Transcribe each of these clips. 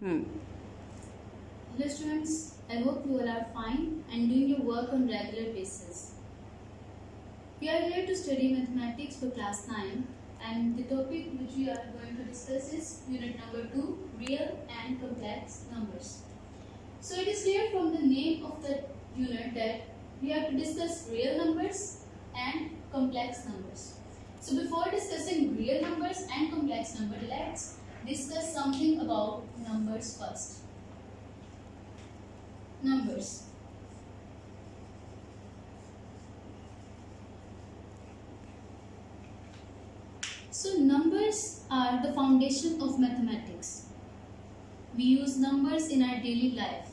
Hmm. Hello students, I hope you all are fine and doing your work on regular basis. We are here to study mathematics for class 9 and the topic which we are going to discuss is unit number 2, real and complex numbers. So it is clear from the name of the unit that we have to discuss real numbers and complex numbers. So before discussing real numbers and complex numbers, let's discuss something about numbers first. Numbers. So numbers are the foundation of mathematics. We use numbers in our daily life.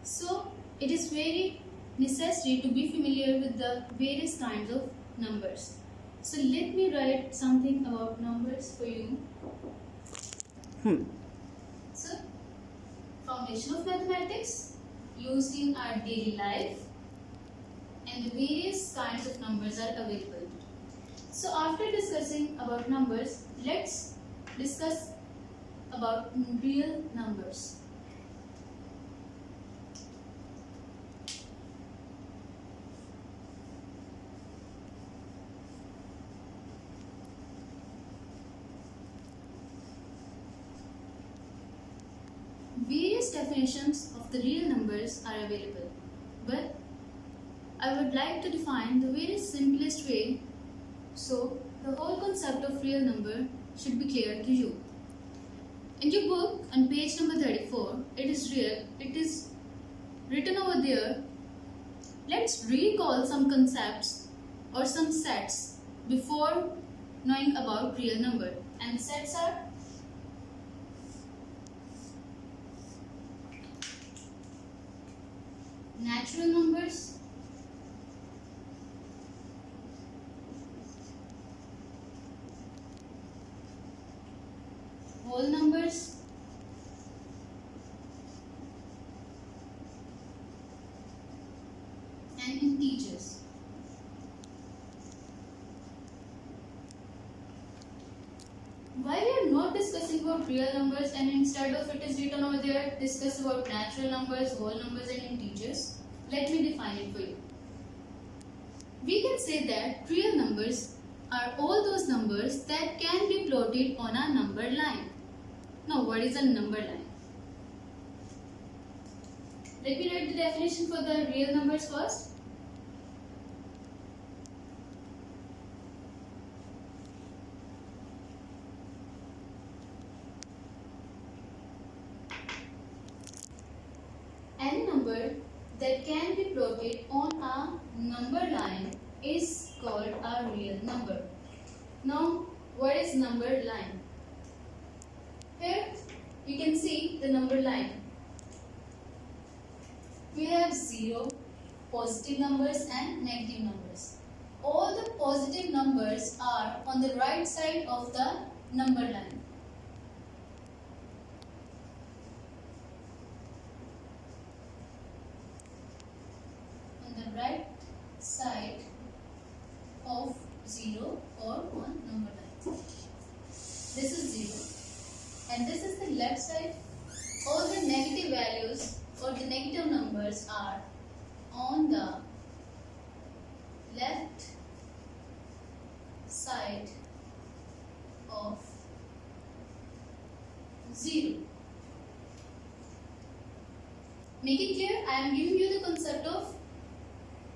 So it is very necessary to be familiar with the various kinds of numbers. So let me write something about numbers for you. So foundation of mathematics used in our daily life and the various kinds of numbers are available. So after discussing about numbers, let's discuss about real numbers. Various definitions of the real numbers are available, but I would like to define the very simplest way so the whole concept of real number should be clear to you. In your book on page number 34, it is written over there. Let's recall some concepts or some sets before knowing about real number, and the sets are natural numbers, whole numbers, and integers. Why we are not discussing about real numbers and instead of it is written over there, discuss about natural numbers, whole numbers and integers? Let me define it for you. We can say that real numbers are all those numbers that can be plotted on a number line. Now, what is a number line? Let me write the definition for the real numbers first. Any number that can be plotted on a number line is called a real number. Now, what is number line? Here you can see the number line. We have 0, positive numbers and negative numbers. All the positive numbers are on the right side of the number line. On the right side of 0 or on number line. This is 0. And this is the left side. All the negative values or the negative numbers are on the left side of 0. Make it clear, I am giving you the concept of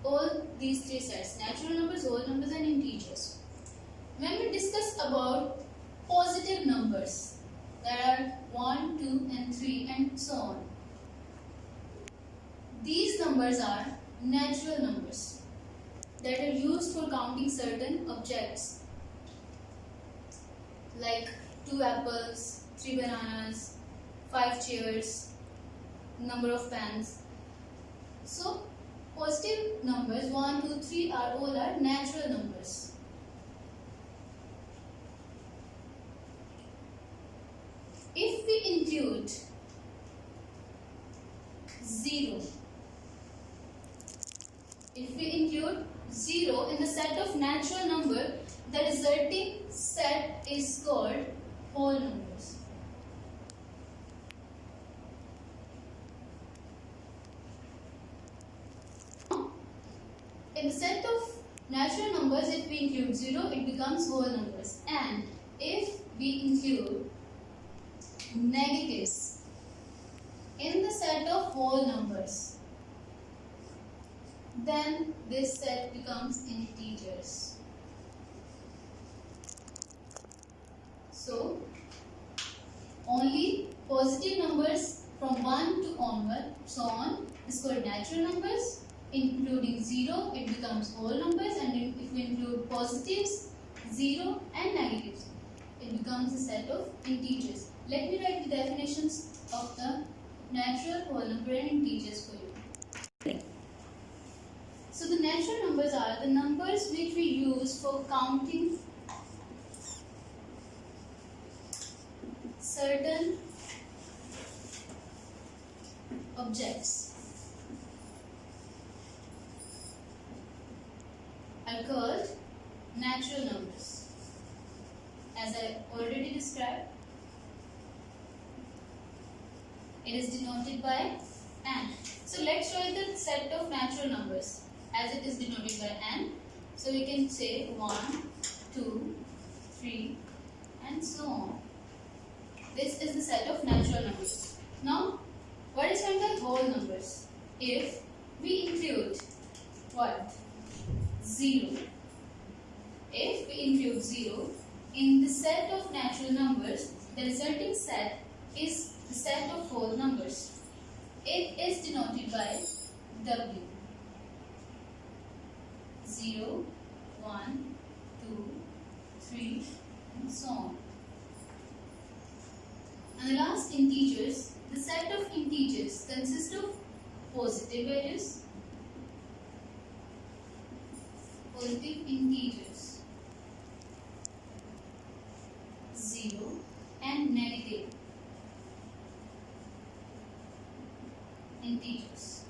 all these three sets: natural numbers, whole numbers and integers. When we discuss about positive numbers, there are 1, 2 and 3 and so on. These numbers are natural numbers that are used for counting certain objects like 2 apples, 3 bananas, 5 chairs, number of pens. So positive numbers 1, 2, 3 are all natural numbers. If we include 0, if we include 0 in the set of natural number, the resulting set is called whole numbers. In the set of natural numbers, if we include 0, it becomes whole numbers. And if we include negatives in the set of whole numbers, then this set becomes integers. So, only positive numbers from 1 to onward, so on, is called natural numbers. Including 0, it becomes whole numbers, and if we include positives, 0 and negatives, it becomes a set of integers. Let me write the definitions of the natural, whole number and integers for you. So the natural numbers are the numbers which we use for counting certain objects are called natural numbers. As I already described, it is denoted by n. So let's write the set of natural numbers as it is denoted by n. So we can say 1, 2, 3 and so on. This is the set of natural numbers. Now, what is meant by whole numbers? If we include what? 0. If we include 0 in the set of natural numbers, the resulting set is the set of whole numbers. It is denoted by W. 0, 1, 2, 3 and so on. And the last, integers. The set of integers consists of positive values, positive integers, 0 and negative integers.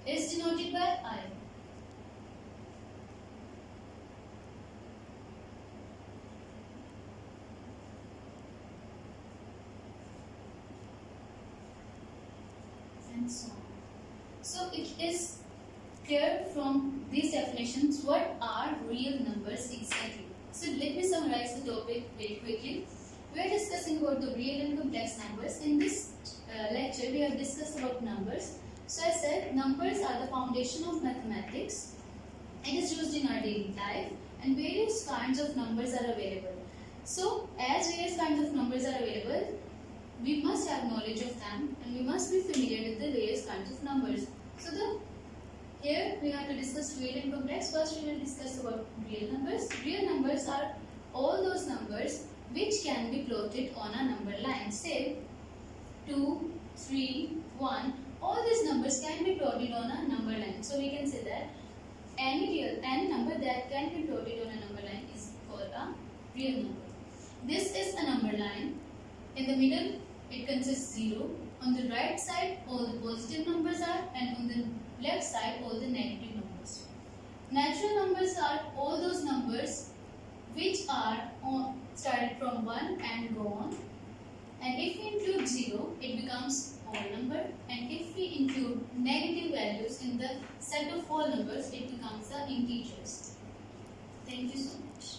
It is denoted by I. And so on. So it is clear from these definitions what are real numbers exactly. So let me summarize the topic very quickly. We are discussing about the real and complex numbers. In this lecture, we have discussed about numbers. So I said numbers are the foundation of mathematics. It is used in our daily life and various kinds of numbers are available. So as various kinds of numbers are available, we must have knowledge of them and we must be familiar with the various kinds of numbers. So here we have to discuss real and complex. First we will discuss about real numbers. Real numbers are all those numbers which can be plotted on a number line. Say 2, 3, 1. All these numbers can be plotted on a number line. So we can say that any number that can be plotted on a number line is called a real number. This is a number line. In the middle it consists 0. On the right side all the positive numbers are, and on the left side all the negative numbers. Natural numbers are all those numbers which are started from 1 and go on. And if we include 0, it becomes whole number. And if we include negative values in the set of whole numbers, it becomes the integers. Thank you so much.